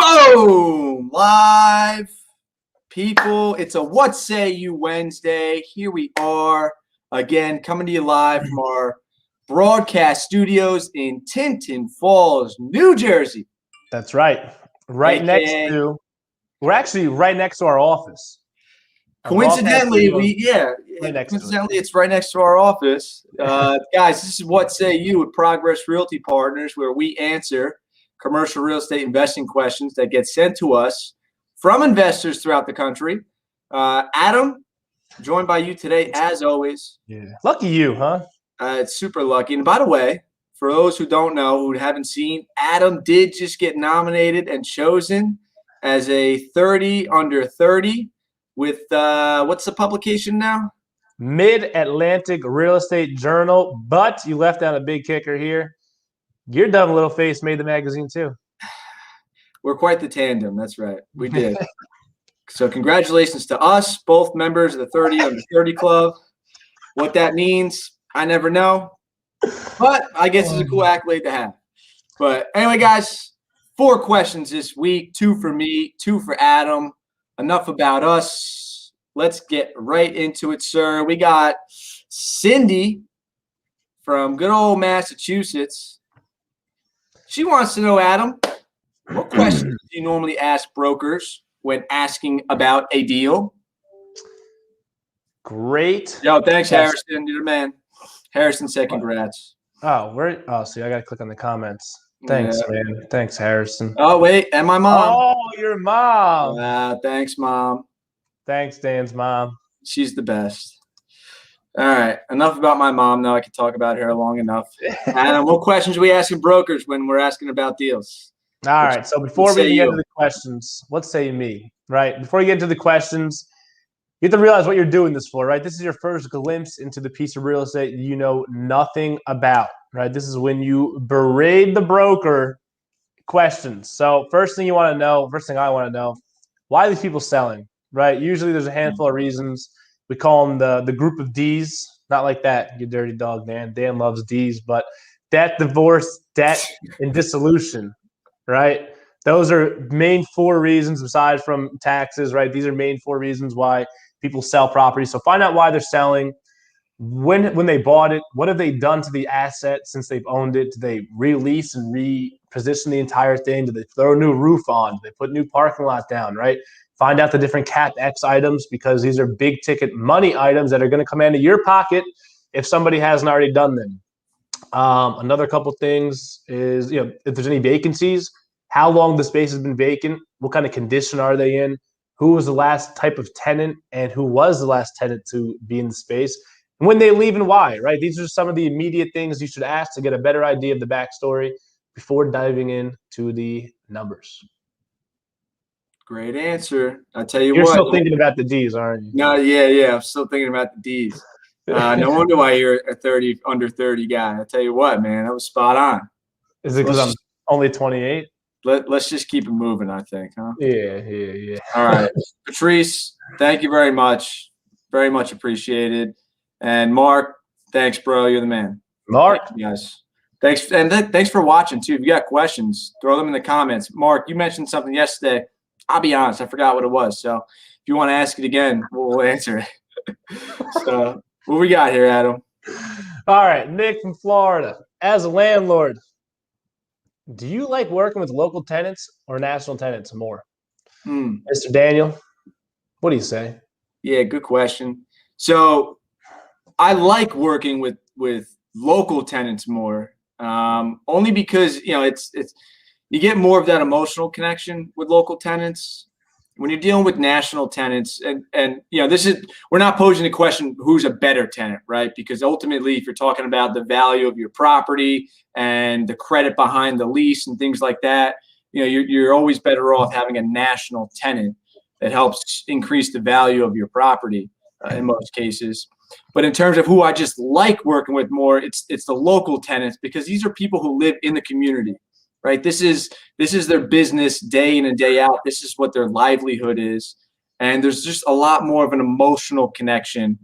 Boom! Live, people. It's a What Say You Wednesday. Here we are again, coming to you live from our broadcast studios in Tinton Falls, New Jersey. That's right. Right next to, we're actually right next to our office. Coincidentally, coincidentally, it's right next to our office. Guys, this is What Say You with Progress Realty Partners, where we answer commercial real estate investing questions that get sent to us from investors throughout the country. Adam, joined by you today, as always. Yeah. Lucky you, huh? It's super lucky. And by the way, for those who don't know, who haven't seen, Adam did just get nominated and chosen as a 30 under 30 with what's the publication now? Mid-Atlantic Real Estate Journal. But you left out a big kicker here. Your dumb little face made the magazine too. We're quite the tandem. That's right. We did. So congratulations to us, both members of the 30 under 30 club. What that means, I never know. But I guess it's a cool accolade to have. But anyway, guys, 4 questions this week. 2 for me, 2 for Adam. Enough about us. Let's get right into it, sir. We got Cindy from good old Massachusetts. She wants to know, Adam, what questions do you normally ask brokers when asking about a deal? Great. Yo, thanks, Harrison. You're the man. Harrison said congrats. Oh, see, I got to click on the comments. Thanks, man. Thanks, Harrison. Oh, wait, and my mom. Oh, your mom. Wow, thanks, Mom. Thanks, Dan's mom. She's the best. All right, enough about my mom. Now I can talk about her long enough. Adam, what questions are we asking brokers when we're asking about deals? All right, so before we get into the questions, what say me, right? Before you get into the questions, you have to realize what you're doing this for, right? This is your first glimpse into the piece of real estate you know nothing about, right? This is when you berate the broker questions. So first thing I want to know, why are these people selling, right? Usually there's a handful of reasons. We call them the group of Ds. Not like that, you dirty dog, Dan. Dan loves Ds, but debt, divorce, debt, and dissolution, right? Those are main 4 reasons aside from taxes, right? These are main 4 reasons why people sell property. So find out why they're selling, when they bought it, what have they done to the asset since they've owned it? Do they release and reposition the entire thing? Do they throw a new roof on? Do they put a new parking lot down, right? Find out the different CapEx items, because these are big ticket money items that are going to come into your pocket if somebody hasn't already done them. Another couple things is, if there's any vacancies, how long the space has been vacant, what kind of condition are they in, who was the last type of tenant, and who was the last tenant to be in the space, and when they leave and why, right? These are some of the immediate things you should ask to get a better idea of the backstory before diving into the numbers. Great answer. I tell you You're what. You're still thinking about the Ds, aren't you? No, yeah. I'm still thinking about the Ds. No wonder why you're a 30 under 30 guy. I tell you what, man, that was spot on. Is it because I'm only 28? Let's just keep it moving, I think, huh? Yeah. All right. Patrice, thank you very much. Very much appreciated. And Mark, thanks, bro. You're the man. Mark. Thank you guys. Thanks. And thanks for watching, too. If you got questions, throw them in the comments. Mark, you mentioned something yesterday. I'll be honest, I forgot what it was. So if you want to ask it again, we'll answer it. So what we got here, Adam? All right, Nick from Florida. As a landlord, do you like working with local tenants or national tenants more? Mr. Daniel, what do you say? Yeah, good question. So I like working with local tenants more, only because it's you get more of that emotional connection with local tenants. When you're dealing with national tenants, and we're not posing the question who's a better tenant, right? Because ultimately, if you're talking about the value of your property and the credit behind the lease and things like that, you're always better off having a national tenant that helps increase the value of your property in most cases. But in terms of who I just like working with more, it's the local tenants, because these are people who live in the community. Right. This is their business day in and day out. This is what their livelihood is. And there's just a lot more of an emotional connection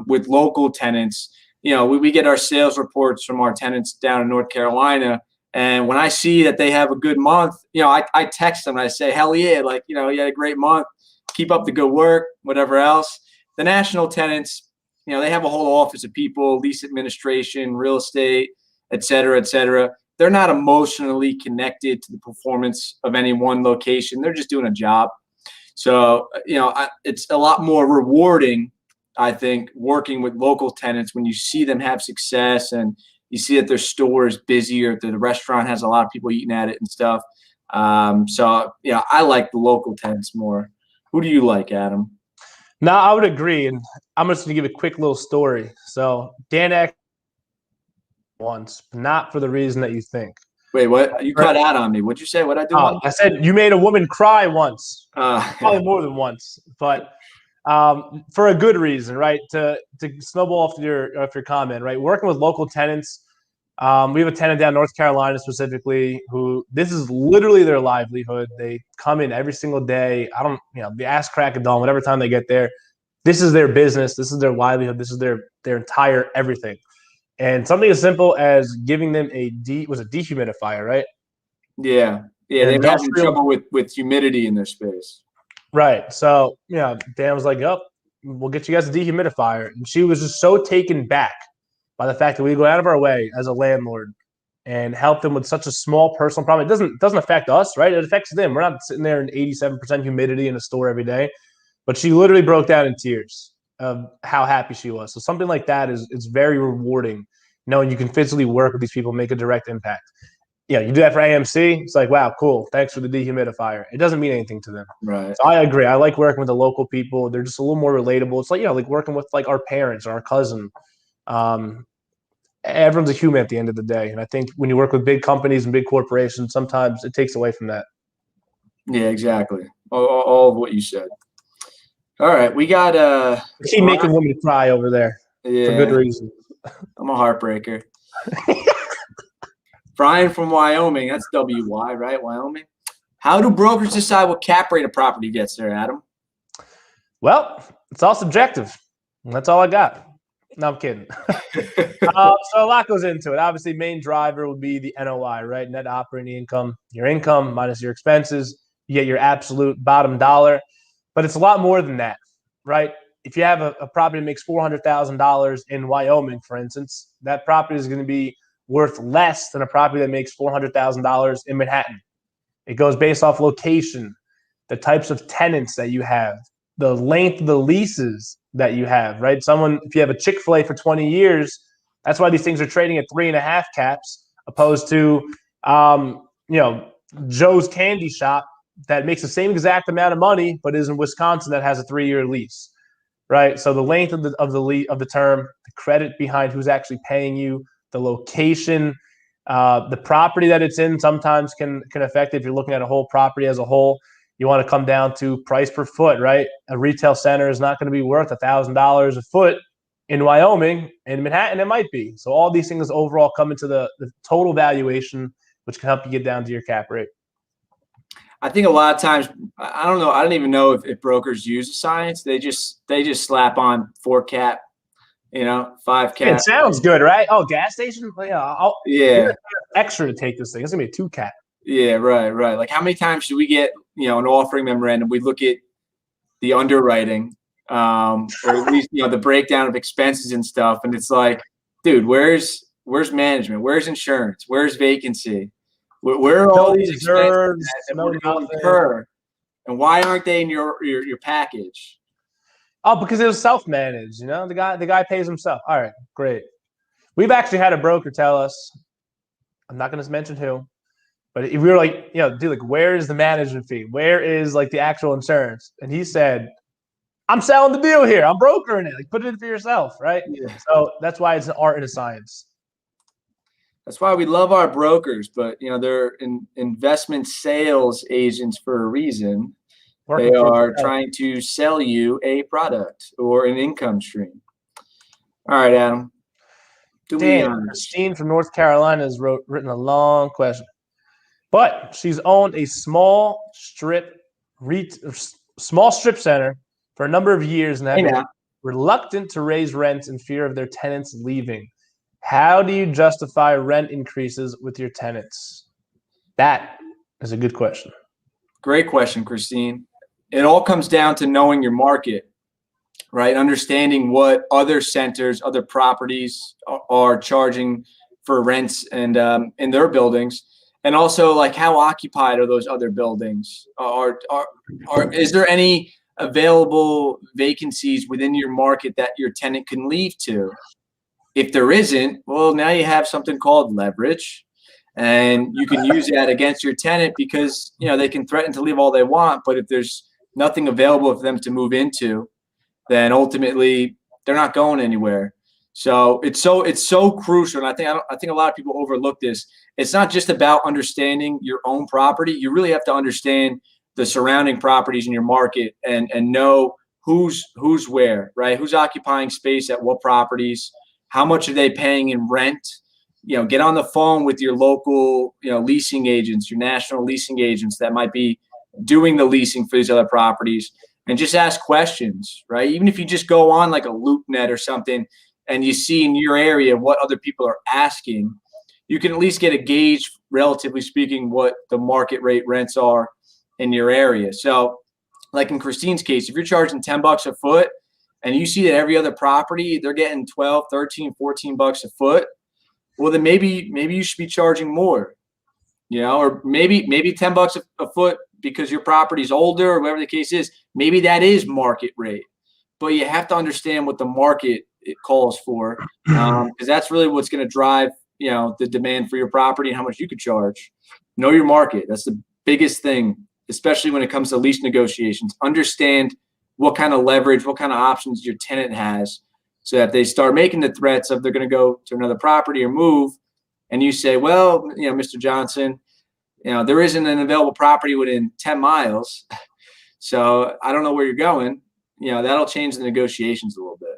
with local tenants. We get our sales reports from our tenants down in North Carolina, And when I see that they have a good month, I text them and I say, hell yeah, like, you had a great month. Keep up the good work, whatever else. The national tenants, they have a whole office of people, lease administration, real estate, et cetera, et cetera. They're not emotionally connected to the performance of any one location. They're just doing a job. So, it's a lot more rewarding, I think, working with local tenants when you see them have success and you see that their store is busy or the restaurant has a lot of people eating at it and stuff. So, I like the local tenants more. Who do you like, Adam? No, I would agree. And I'm just going to give a quick little story. So Dan once, not for the reason that you think. Wait, what? You cut out on me. What'd you say? What'd I do? I said you made a woman cry once. Probably more than once. But for a good reason, right? To snowball off your comment, right? Working with local tenants. We have a tenant down North Carolina specifically who this is literally their livelihood. They come in every single day. The ass crack of dawn, whatever time they get there. This is their business. This is their livelihood. This is their entire everything. And something as simple as giving them a dehumidifier, right? Yeah. They were having trouble with humidity in their space. Right. So, Dan was like, "Oh, we'll get you guys a dehumidifier." And she was just so taken back by the fact that we go out of our way as a landlord and help them with such a small personal problem. It doesn't affect us, right? It affects them. We're not sitting there in 87% humidity in a store every day. But she literally broke down in tears of how happy she was. So something like that is very rewarding, knowing you can physically work with these people, make a direct impact. Yeah, you do that for AMC. It's like, wow, cool. Thanks for the dehumidifier. It doesn't mean anything to them. Right. So I agree. I like working with the local people. They're just a little more relatable. It's like, like working with like our parents or our cousin. Everyone's a human at the end of the day. And I think when you work with big companies and big corporations, sometimes it takes away from that. Yeah, exactly. All of what you said. All right, we got keep making women cry over there. Yeah, for good reason. I'm a heartbreaker. Brian from Wyoming. That's WY, right? Wyoming. How do brokers decide what cap rate a property gets there, Adam? Well, it's all subjective. That's all I got. No, I'm kidding. So a lot goes into it. Obviously, main driver would be the NOI, right? Net operating income. Your income minus your expenses. You get your absolute bottom dollar. But it's a lot more than that, right? If you have a property that makes $400,000 in Wyoming, for instance, that property is going to be worth less than a property that makes $400,000 in Manhattan. It goes based off location, the types of tenants that you have, the length of the leases that you have, right? If you have a Chick-fil-A for 20 years, that's why these things are trading at 3.5 caps, opposed to, Joe's Candy Shop that makes the same exact amount of money, but is in Wisconsin that has a 3-year lease, right? So the length of the term, the credit behind who's actually paying you, the location, the property that it's in sometimes can affect it. If you're looking at a whole property as a whole, you want to come down to price per foot, right? A retail center is not going to be worth $1,000 a foot in Wyoming. In Manhattan, it might be. So all these things overall come into the total valuation, which can help you get down to your cap rate. I think a lot of times, I don't know. I don't even know if brokers use the science. They just slap on 4 cap, 5 cap. It sounds good, right? Oh, gas station? Yeah. Extra to take this thing. It's going to be a 2 cap. Yeah, right. Like how many times do we get, an offering memorandum? We look at the underwriting, or at least, the breakdown of expenses and stuff. And it's like, dude, where's management? Where's insurance? Where's vacancy? Where are all these expenses that we're going to incur? And why aren't they in your package? Oh, because it was self-managed. The guy pays himself. All right, great. We've actually had a broker tell us, I'm not going to mention who, but we were like, dude, like, where is the management fee? Where is like the actual insurance? And he said, I'm selling the deal here. I'm brokering it. Like, put it in for yourself, right? Yeah. So that's why it's an art and a science. That's why we love our brokers, but they're investment sales agents for a reason. They are trying to sell you a product or an income stream. All right, Adam. Christine from North Carolina has written a long question, but she's owned a small strip center for a number of years and have been reluctant to raise rents in fear of their tenants leaving. How do you justify rent increases with your tenants? That is a good question. Great question, Christine. It all comes down to knowing your market, right? Understanding what other centers, other properties are charging for rents and in their buildings, and also like how occupied are those other buildings? Is there any available vacancies within your market that your tenant can leave to? If there isn't, well, now you have something called leverage, and you can use that against your tenant because they can threaten to leave all they want, but if there's nothing available for them to move into, then ultimately they're not going anywhere. So it's so crucial, and I think a lot of people overlook this. It's not just about understanding your own property. You really have to understand the surrounding properties in your market and know who's where, right? Who's occupying space at what properties, how much are they paying in rent? Get on the phone with your local, leasing agents, your national leasing agents that might be doing the leasing for these other properties, and just ask questions, right? Even if you just go on like a LoopNet or something and you see in your area what other people are asking, you can at least get a gauge, relatively speaking, what the market rate rents are in your area. So like in Christine's case, if you're charging $10 a foot and you see that every other property, they're getting 12, 13, 14 bucks a foot, well, then maybe you should be charging more, or maybe 10 bucks a foot because your property's older or whatever the case is. Maybe that is market rate, but you have to understand what the market it calls for, because that's really what's going to drive, the demand for your property and how much you could charge. Know your market. That's the biggest thing, especially when it comes to lease negotiations. Understand what kind of leverage, what kind of options your tenant has, so that if they start making the threats of they're going to go to another property or move, and you say, well, Mr. Johnson, there isn't an available property within 10 miles. So I don't know where you're going. That'll change the negotiations a little bit.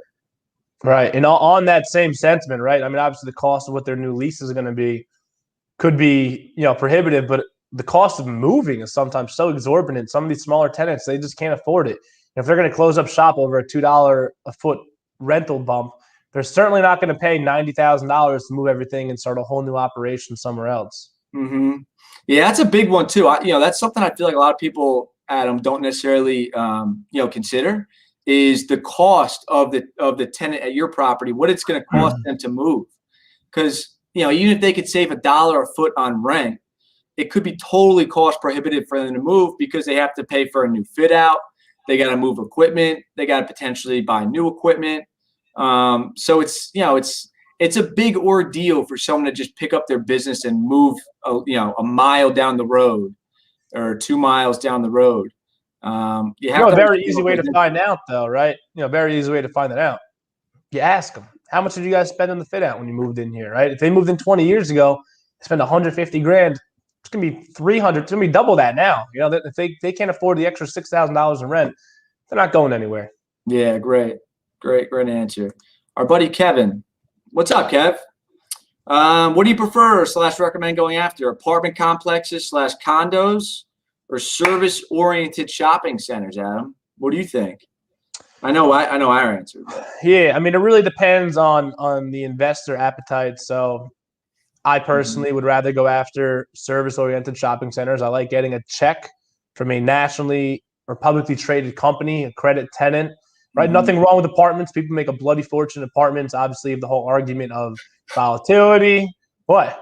Right. And on that same sentiment, right? I mean, obviously the cost of what their new lease is going to be could be, prohibitive, but the cost of moving is sometimes so exorbitant. Some of these smaller tenants, they just can't afford it. If they're going to close up shop over a $2 a foot rental bump, they're certainly not going to pay $90,000 to move everything and start a whole new operation somewhere else. Mm-hmm. Yeah, that's a big one too. That's something I feel like a lot of people, Adam, don't necessarily, consider, is the cost of the tenant at your property, what it's going to cost them to move. Because, even if they could save $1 a foot on rent, it could be totally cost prohibitive for them to move because they have to pay for a new fit out. They got to move equipment. They got to potentially buy new equipment. So it's a big ordeal for someone to just pick up their business and move, a mile down the road or 2 miles down the road. You have a very easy way to find out, though, right? Very easy way to find that out. You ask them, how much did you guys spend on the fit out when you moved in here, right? If they moved in 20 years ago, spend 150 grand, it's going to be 300. It's going to be double that now. If they can't afford the extra $6,000 in rent, they're not going anywhere. Yeah, great answer. Our buddy Kevin. What's up, Kev? What do you prefer / recommend going after? Apartment complexes / condos or service-oriented shopping centers, Adam? What do you think? I know our answer. But. Yeah, I mean, it really depends on the investor appetite. So I personally would rather go after service-oriented shopping centers. I like getting a check from a nationally or publicly traded company, a credit tenant, right? Nothing wrong with apartments. People make a bloody fortune in apartments. Obviously, the whole argument of volatility. What?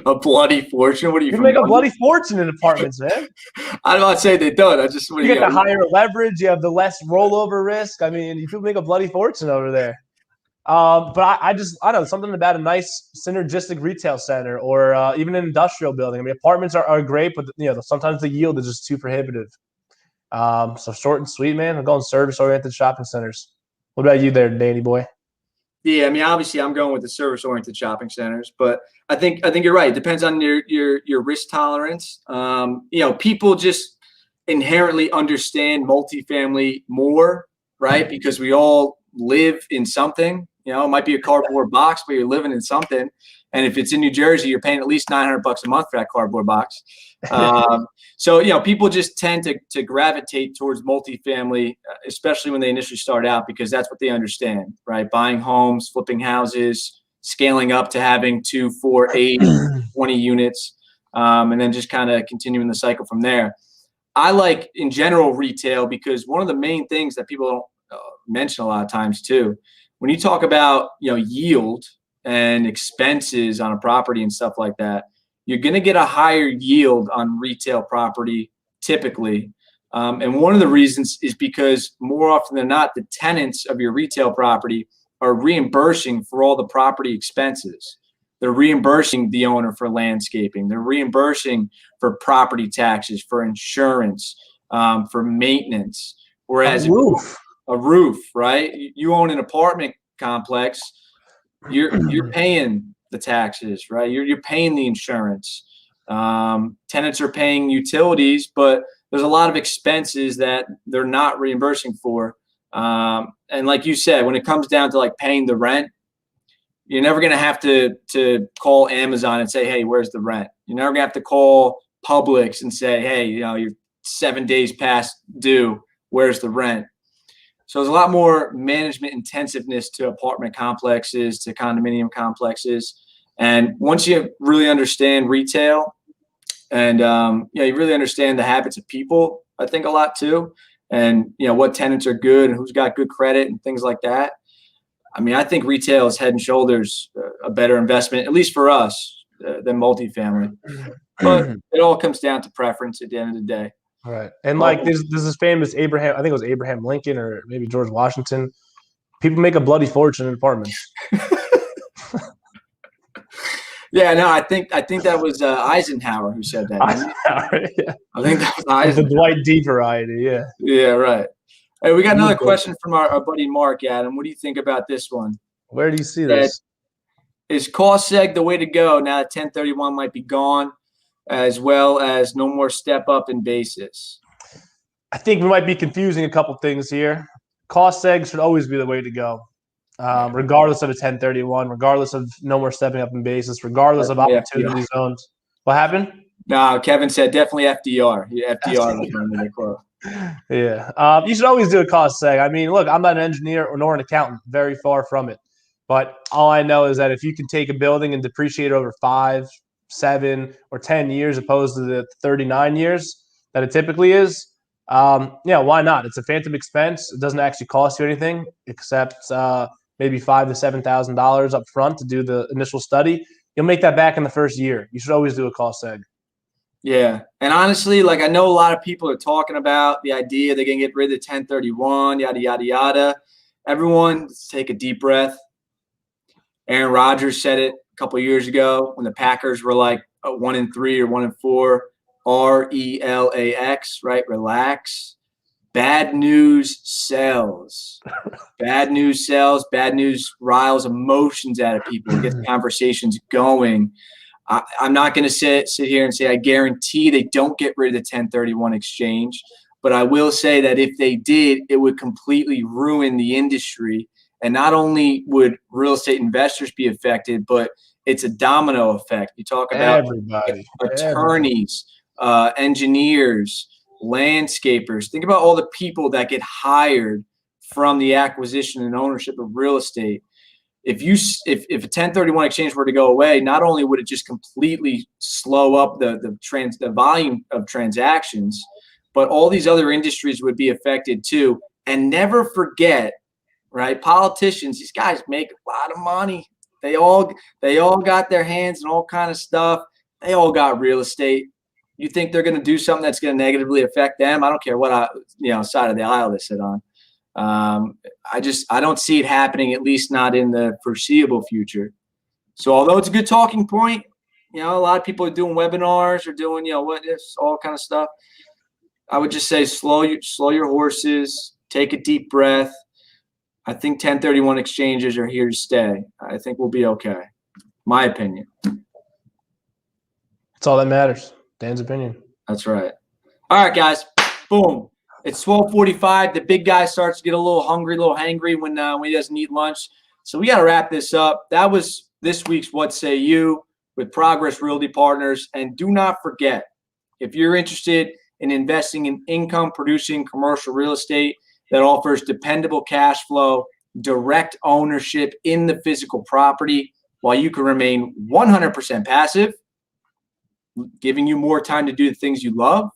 A bloody fortune? What do you make a bloody fortune in apartments, man? I'm not saying they don't. You get the higher leverage. You have the less rollover risk. I mean, you people make a bloody fortune over there. But I don't know, something about a nice synergistic retail center or even an industrial building. I mean, apartments are great, but sometimes the yield is just too prohibitive. So short and sweet, man. I'm going service-oriented shopping centers. What about you there, Danny boy? Yeah, I mean, obviously, I'm going with the service-oriented shopping centers, but I think you're right. It depends on your risk tolerance. People just inherently understand multifamily more, right? Because we all live in something. It might be a cardboard box, but you're living in something. And if it's in New Jersey, you're paying at least $900 a month for that cardboard box. So, people just tend to gravitate towards multifamily, especially when they initially start out, because that's what they understand, right? Buying homes, flipping houses, scaling up to having 2, 4, 8, 20 units, and then just kind of continuing the cycle from there. I like, in general, retail because one of the main things that people don't mention a lot of times too, when you talk about, yield and expenses on a property and stuff like that, you're going to get a higher yield on retail property typically. And one of the reasons is because more often than not, the tenants of your retail property are reimbursing for all the property expenses. They're reimbursing the owner for landscaping. They're reimbursing for property taxes, for insurance, for maintenance. Whereas a roof, right? You own an apartment complex, you're paying the taxes, right? You're paying the insurance. Tenants are paying utilities, but there's a lot of expenses that they're not reimbursing for. And like you said, when it comes down to like paying the rent, you're never going to have to call Amazon and say, hey, where's the rent? You're never going to have to call Publix and say, hey, you're 7 days past due. Where's the rent? So there's a lot more management intensiveness to apartment complexes, to condominium complexes. And once you really understand retail and, you really understand the habits of people, I think a lot too. And, what tenants are good and who's got good credit and things like that. I mean, I think retail is head and shoulders a better investment, at least for us, than multifamily. But it all comes down to preference at the end of the day. All right. And like there's this famous Abraham, I think it was Abraham Lincoln or maybe George Washington. People make a bloody fortune in apartments. Yeah, no, I think that was Eisenhower who said that. Eisenhower, yeah. I think that was Eisenhower. The Dwight D variety, yeah. Yeah, right. Hey, we got another question from our buddy Mark. Adam, what do you think about this one? Where do you see this? Is cost seg the way to go now that 1031 might be gone, as well as no more step up in basis? I think we might be confusing a couple things here. Cost seg should always be the way to go, regardless of a 1031, regardless of no more stepping up in basis, regardless of opportunity zones. What happened? No, Kevin said definitely FDR. Yeah, FDR was one of the quote. Yeah. You should always do a cost seg. I mean, look, I'm not an engineer nor an accountant, very far from it. But all I know is that if you can take a building and depreciate it over 5, 7, or 10 years opposed to the 39 years that it typically is, why not? It's a phantom expense. It doesn't actually cost you anything except maybe $5,000 to $7,000 up front to do the initial study. You'll make that back in the first year. You should always do a cost seg. Yeah. And honestly, like I know a lot of people are talking about the idea they're going to get rid of the 1031, yada, yada, yada. Everyone, let's take a deep breath. Aaron Rodgers said it a couple of years ago when the Packers were like 1-3 or 1-4, RELAX, right? Relax. Bad news sells. Bad news sells. Bad news riles emotions out of people, gets conversations going. I'm not going to sit here and say I guarantee they don't get rid of the 1031 exchange, but I will say that if they did, it would completely ruin the industry. And not only would real estate investors be affected, but it's a domino effect. You talk about everybody, attorneys, engineers, landscapers. Think about all the people that get hired from the acquisition and ownership of real estate. If a 1031 exchange were to go away, not only would it just completely slow up the volume of transactions, but all these other industries would be affected too. And never forget, right? Politicians, these guys make a lot of money. They all got their hands in all kind of stuff. They all got real estate. You think they're going to do something that's going to negatively affect them? I don't care what side of the aisle they sit on. I don't see it happening, at least not in the foreseeable future. So although it's a good talking point, a lot of people are doing webinars or doing, all kind of stuff. I would just say slow your horses, take a deep breath. I think 1031 exchanges are here to stay. I think we'll be okay. My opinion. That's all that matters. Dan's opinion. That's right. All right, guys. Boom. It's 12:45. The big guy starts to get a little hungry, a little hangry when he doesn't eat lunch. So we got to wrap this up. That was this week's What Say You with Progress Realty Partners. And do not forget, if you're interested in investing in income-producing commercial real estate that offers dependable cash flow, direct ownership in the physical property, while you can remain 100% passive, giving you more time to do the things you love.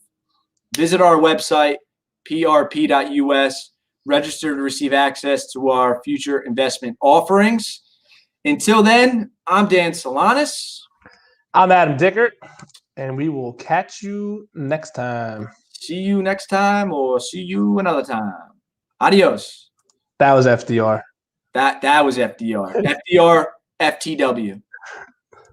Visit our website, prp.us, register to receive access to our future investment offerings. Until then, I'm Dan Salonis. I'm Adam Dickert, and we will catch you next time. See you next time, or see you another time. Adios. That was FDR. That was FDR. FDR, FTW.